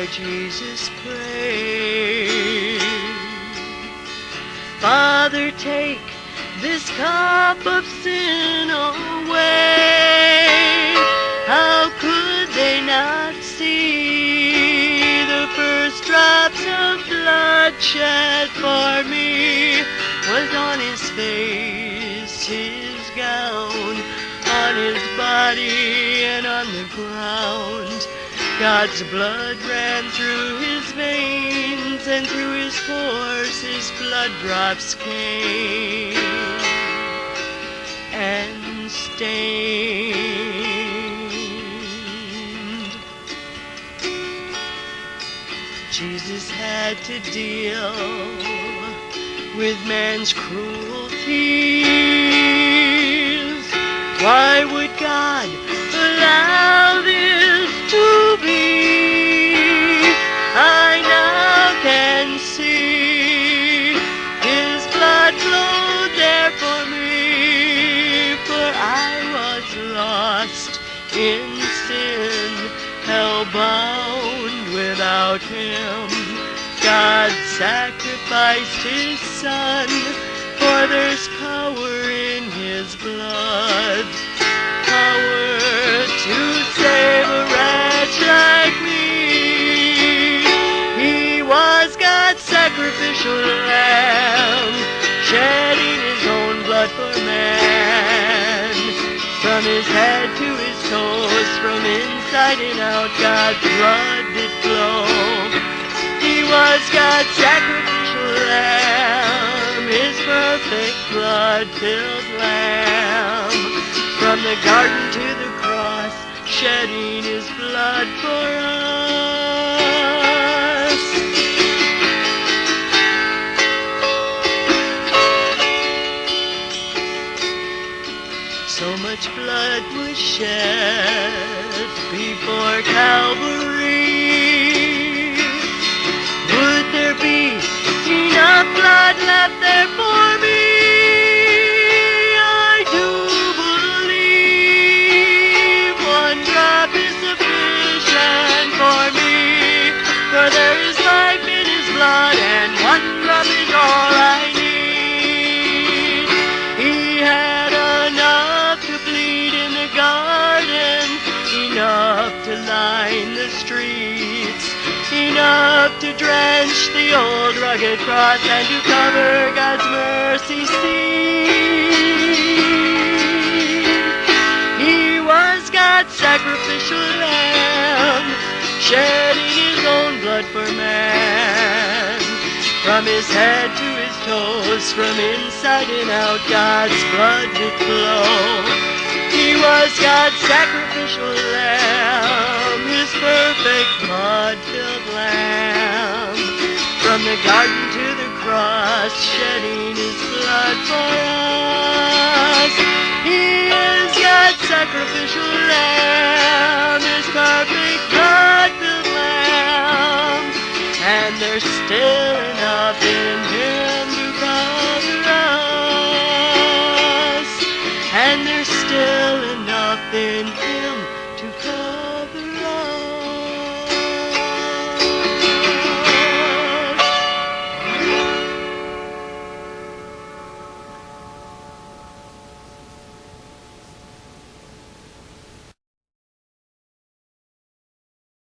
hear Jesus pray. Father, take this cup of sin away. How could they not see the first drops of blood shed for me was on his face, his gown, on his body and on the ground. God's blood ran through his veins, and through his pores his blood drops came and stained. Jesus had to deal with man's cruelties. Why would God allow this to be? I now can see his blood flowed there for me, for I was lost in sin, hell-bound without him. God sacrificed his Son, for there's power in his blood, power to save a wretch like me. He was God's sacrificial lamb, shedding his own blood for man. From his head to his toes, from inside and out, God's blood did flow. He was God's sacrificial lamb, his perfect blood-filled lamb. From the garden to the cross, shedding his blood for us. So much blood was shed before Calvary. Would there be enough blood left there for me? I do believe one drop is sufficient for me, for there is life in his blood, and one drop is all I need. He had enough to bleed in the garden, enough to line the streets, enough to drench the old rugged cross, and to cover God's mercy seat. He was God's sacrificial lamb, shedding his own blood for man. From his head to his toes, from inside and out, God's blood did flow. He was God's sacrificial lamb, his perfect blood-filled lamb. From the garden to the cross, shedding his blood for us. He is God's sacrificial lamb, his perfect blood-filled lamb. And there's still enough